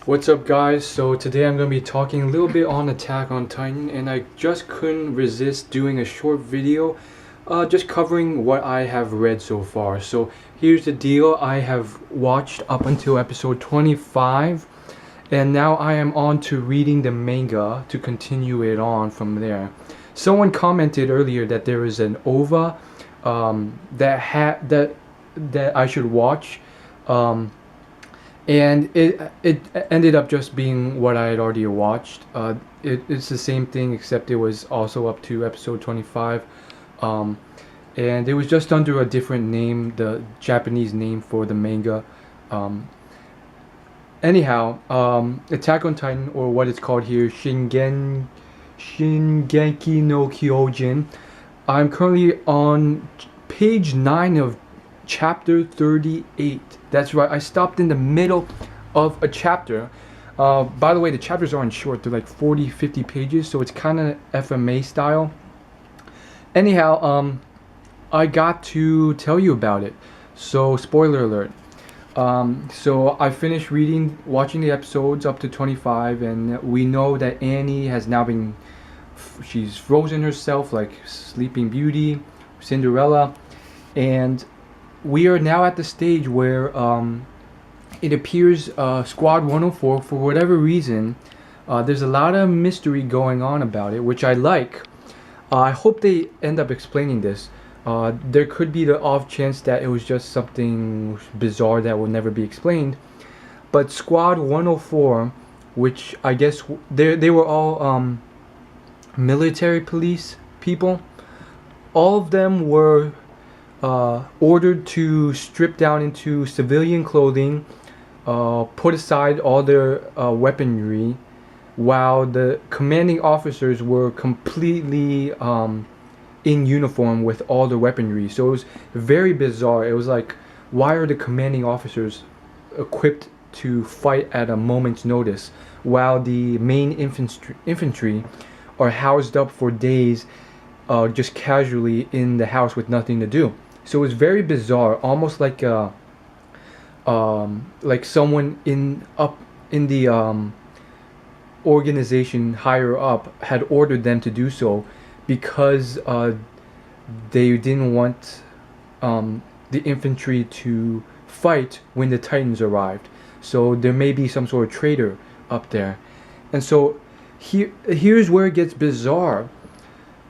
What's up, guys? So today I'm going to be talking a little bit on Attack on Titan, and I just couldn't resist doing a short video just covering what I have read so far. So here's the deal. I have watched up until episode 25, and now I am on to reading the manga to continue it on from there. Someone commented earlier that there is an OVA that I should watch. And it ended up just being what I had already watched. It's the same thing, except it was also up to episode 25. And it was just under a different name, the Japanese name for the manga. Attack on Titan, or what it's called here, Shingeki no Kyojin. I'm currently on page 9 of chapter 38. That's right, I stopped in the middle of a chapter. By the way, the chapters aren't short, they're like 40-50 pages, so it's kind of FMA style. Anyhow, I got to tell you about it. So, spoiler alert. So I finished watching the episodes up to 25, and we know that Annie has now she's frozen herself like Sleeping Beauty, Cinderella, and we are now at the stage where it appears Squad 104, for whatever reason, there's a lot of mystery going on about it, which I like. I hope they end up explaining this. There could be the off chance that it was just something bizarre that will never be explained. But Squad 104, which I guess they were all military police people, all of them were ordered to strip down into civilian clothing, put aside all their weaponry, while the commanding officers were completely in uniform with all the weaponry. So it was very bizarre. It was like, why are the commanding officers equipped to fight at a moment's notice, while the main infantry are housed up for days just casually in the house with nothing to do? So it was very bizarre, almost like someone in the organization higher up had ordered them to do so, because they didn't want the infantry to fight when the Titans arrived. So there may be some sort of traitor up there. And so here's where it gets bizarre.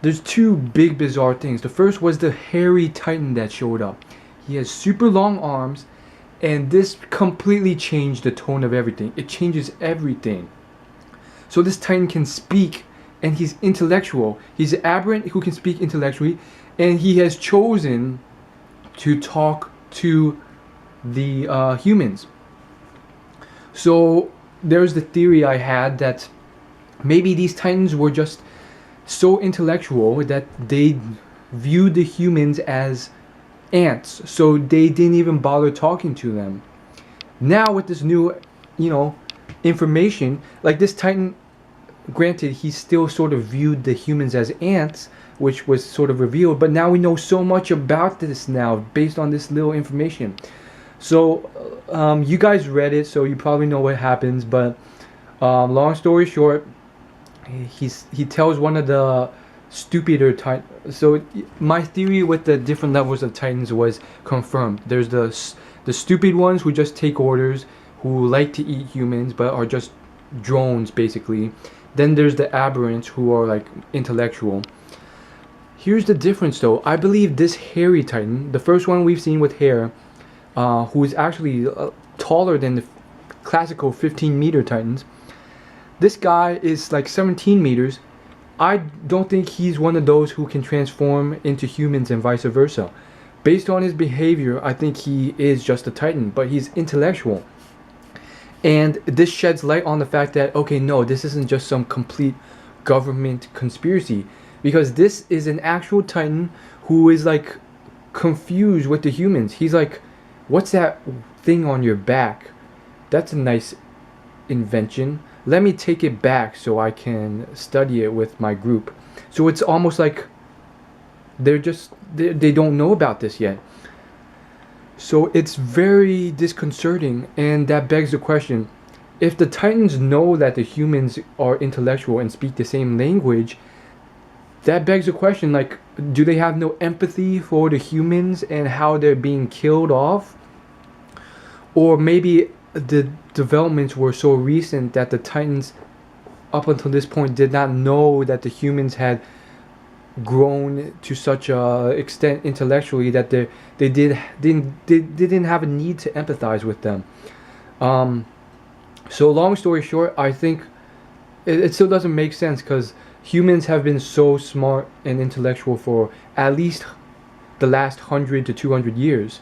There's two big bizarre things. The first was the hairy Titan that showed up. He has super long arms, and this completely changed the tone of everything. It changes everything. So this Titan can speak, and he's intellectual. He's an aberrant who can speak intellectually, and he has chosen to talk to the humans. So there's the theory I had that maybe these Titans were just so intellectual that they viewed the humans as ants, so they didn't even bother talking to them. Now with this new, information, like this Titan, granted, he still sort of viewed the humans as ants, which was sort of revealed, but now we know so much about this now based on this little information. So you guys read it, so you probably know what happens, but long story short, he tells one of the stupider Titans. So my theory with the different levels of Titans was confirmed. There's the stupid ones who just take orders, who like to eat humans but are just drones basically. Then there's the aberrants who are like intellectual. Here's the difference though. I believe this hairy Titan, the first one we've seen with hair, who is actually taller than the classical 15-meter Titans, this guy is like 17 meters. I don't think he's one of those who can transform into humans and vice versa. Based on his behavior, I think he is just a Titan, but he's intellectual. And this sheds light on the fact that, okay, no, this isn't just some complete government conspiracy, because this is an actual Titan who is like confused with the humans. He's like, what's that thing on your back? That's a nice invention. Let me take it back so I can study it with my group. So it's almost like they don't know about this yet. So it's very disconcerting, and that begs the question, if the Titans know that the humans are intellectual and speak the same language, that begs the question, like, do they have no empathy for the humans and how they're being killed off? Or maybe the developments were so recent that the Titans, up until this point, did not know that the humans had grown to such a extent intellectually that they didn't have a need to empathize with them. Um, so long story short, I think it still doesn't make sense because humans have been so smart and intellectual for at least the last 100 to 200 years.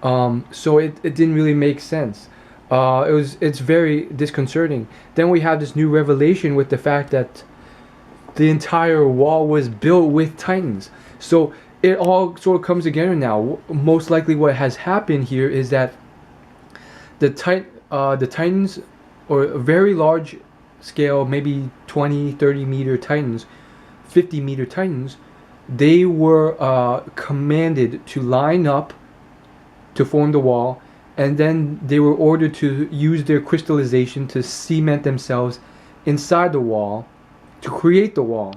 So it didn't really make sense. It's very disconcerting. Then we have this new revelation with the fact that the entire wall was built with Titans. So it all sort of comes together now. Most likely, what has happened here is that the Titans, or a very large scale, maybe 20, 30 meter Titans, 50 meter Titans, they were commanded to line up to form the wall, and then they were ordered to use their crystallization to cement themselves inside the wall to create the wall.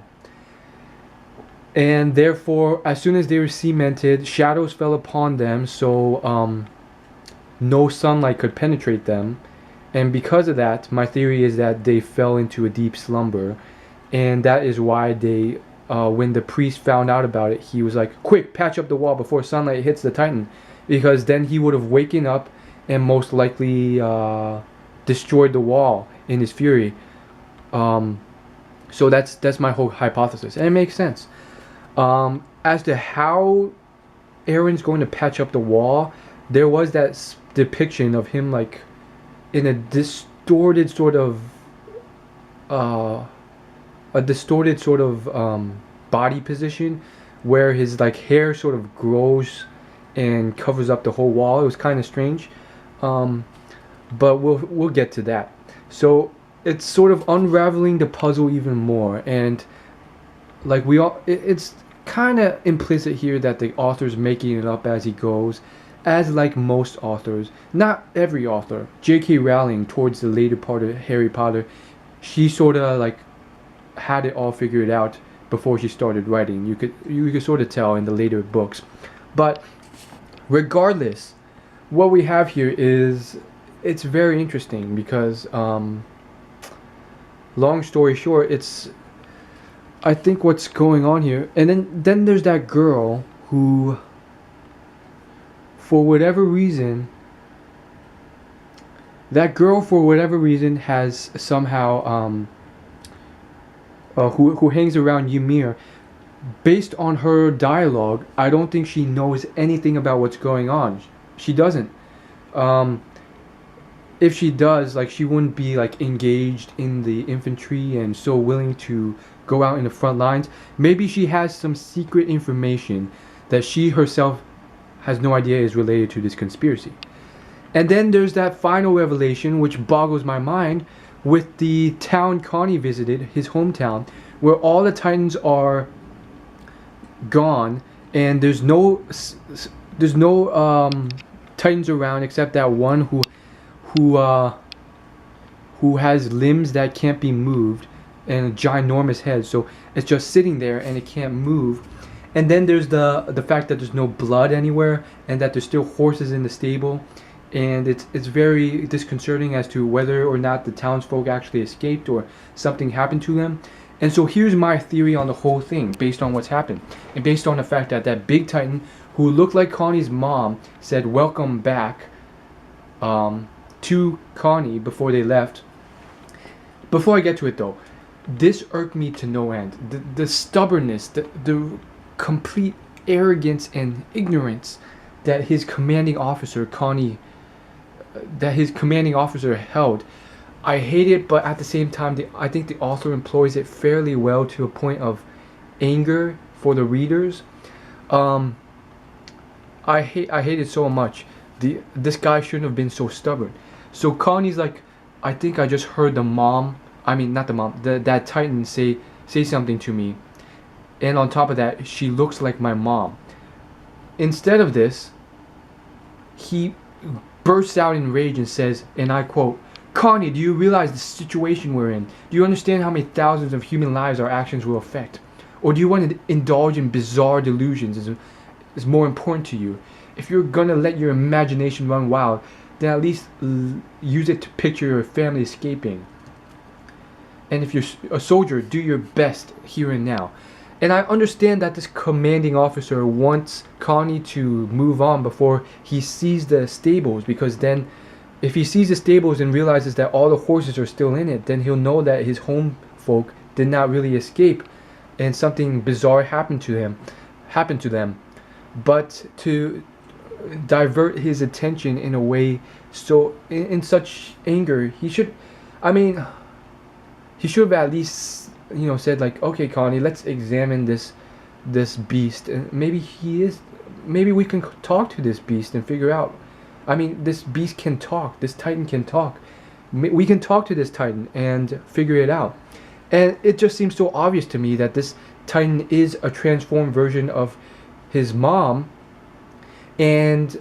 And therefore, as soon as they were cemented, shadows fell upon them, so no sunlight could penetrate them. And because of that, my theory is that they fell into a deep slumber, and that is why they, when the priest found out about it, he was like, "Quick, patch up the wall before sunlight hits the Titan," because then he would have waken up and most likely destroyed the wall in his fury. So that's my whole hypothesis, and it makes sense. As to how Aaron's going to patch up the wall, there was that depiction of him like in a distorted sort of body position, where his like hair sort of grows and covers up the whole wall. It was kind of strange, but we'll get to that. So it's sort of unraveling the puzzle even more, and like it's kind of implicit here that the author's making it up as he goes, as like most authors. Not every author. J.K. Rowling, towards the later part of Harry Potter, she sort of like had it all figured out before she started writing. You could sort of tell in the later books. But regardless, what we have here is, it's very interesting because long story short, I think what's going on here, and then there's that girl who, for whatever reason, has somehow who hangs around Ymir. Based on her dialogue, I don't think she knows anything about what's going on. She doesn't. If she does, like, she wouldn't be like engaged in the infantry and so willing to go out in the front lines. Maybe she has some secret information that she herself has no idea is related to this conspiracy. And then there's that final revelation, which boggles my mind, with the town Connie visited, his hometown, where all the Titans are gone, and there's no Titans around except that one who has limbs that can't be moved and a ginormous head, so it's just sitting there and it can't move. And then there's the fact that there's no blood anywhere, and that there's still horses in the stable, and it's very disconcerting as to whether or not the townsfolk actually escaped or something happened to them. And so here's my theory on the whole thing, based on what's happened, and based on the fact that that big Titan, who looked like Connie's mom, said welcome back to Connie before they left. Before I get to it though, this irked me to no end. The stubbornness, the complete arrogance and ignorance that his commanding officer held. I hate it, but at the same time, I think the author employs it fairly well to a point of anger for the readers. I hate it so much. This guy shouldn't have been so stubborn. So Connie's like, I think I just heard that Titan say something to me, and on top of that, she looks like my mom. Instead of this, he bursts out in rage and says, and I quote, Connie, do you realize the situation we're in? Do you understand how many thousands of human lives our actions will affect? Or do you want to indulge in bizarre delusions is more important to you? If you're gonna let your imagination run wild, then at least use it to picture your family escaping. And if you're a soldier, do your best here and now. And I understand that this commanding officer wants Connie to move on before he sees the stables, because then if he sees the stables and realizes that all the horses are still in it, then he'll know that his home folk did not really escape and something bizarre happened to them. But to divert his attention in a way so in such anger, he should have at least said like, okay Connie, let's examine this beast, and maybe we can talk to this beast and figure out. This beast can talk, this titan can talk. We can talk to this titan and figure it out. And it just seems so obvious to me that this titan is a transformed version of his mom, and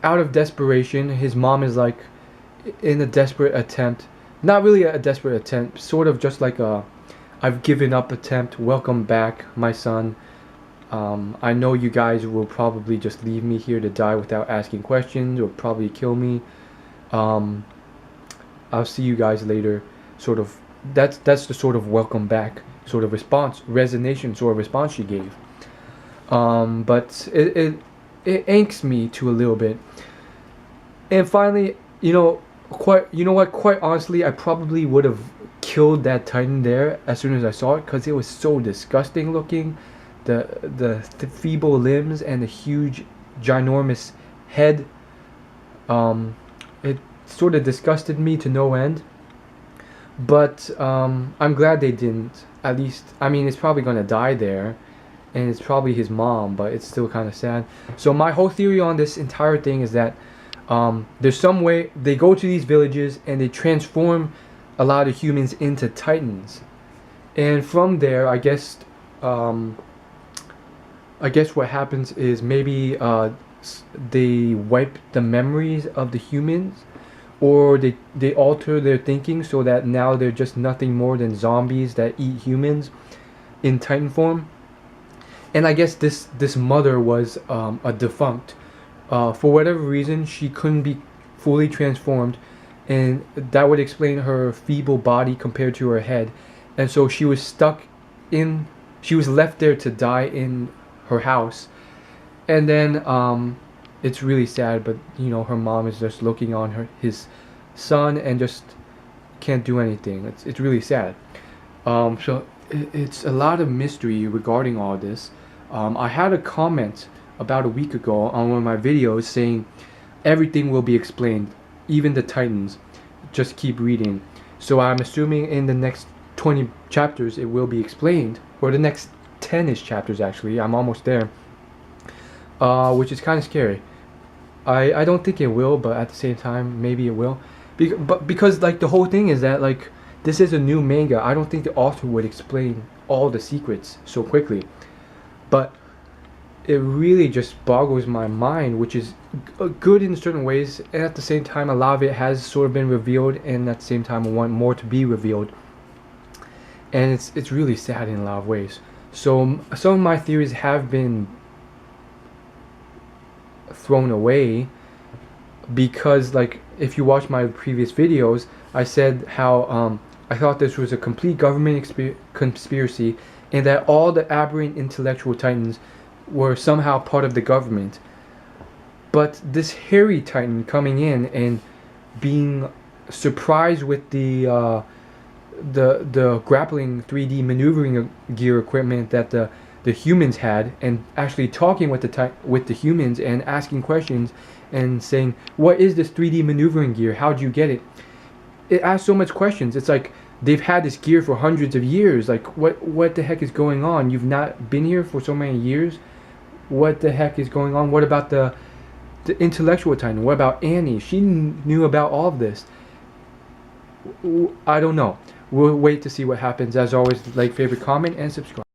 out of desperation, his mom is like in a desperate attempt, not really a desperate attempt, sort of just like a I've given up attempt. Welcome back, my son. I know you guys will probably just leave me here to die without asking questions, or probably kill me. I'll see you guys later. Sort of. That's the sort of welcome back sort of response, resignation sort of response she gave. But it angst me to a little bit. And finally, quite honestly, I probably would have killed that titan there as soon as I saw it, because it was so disgusting looking. The feeble limbs and the huge ginormous head, it sort of disgusted me to no end. But I'm glad they didn't. At least, it's probably gonna die there, and it's probably his mom, but it's still kind of sad. So my whole theory on this entire thing is that there's some way they go to these villages and they transform a lot of humans into titans, and from there, I guess what happens is maybe they wipe the memories of the humans, or they alter their thinking so that now they're just nothing more than zombies that eat humans in titan form. And I guess this mother was a defunct. For whatever reason, she couldn't be fully transformed, and that would explain her feeble body compared to her head. And so she was left there to die in her house. And then it's really sad, but her mom is just looking on his son and just can't do anything. It's really sad. So it's a lot of mystery regarding all this. I had a comment about a week ago on one of my videos saying everything will be explained, even the titans. Just keep reading. So I'm assuming in the next 20 chapters it will be explained, or the next 10ish chapters actually. I'm almost there, which is kind of scary. I don't think it will, but at the same time maybe it will, because like the whole thing is that like this is a new manga. I don't think the author would explain all the secrets so quickly, but it really just boggles my mind, which is good in certain ways, and at the same time a lot of it has sort of been revealed, and at the same time I want more to be revealed, and it's really sad in a lot of ways. So some of my theories have been thrown away because, like, if you watch my previous videos, I said how I thought this was a complete government conspiracy, and that all the aberrant intellectual titans were somehow part of the government. But this hairy titan coming in and being surprised with the grappling 3D maneuvering gear equipment that the humans had, and actually talking with the humans and asking questions and saying, what is this 3D maneuvering gear? How'd you get it? It asks so much questions. It's like they've had this gear for hundreds of years. Like what the heck is going on? You've not been here for so many years. What the heck is going on? What about the intellectual titan? What about Annie? She knew about all of this. I don't know. We'll wait to see what happens. As always, like, favorite, comment, and subscribe.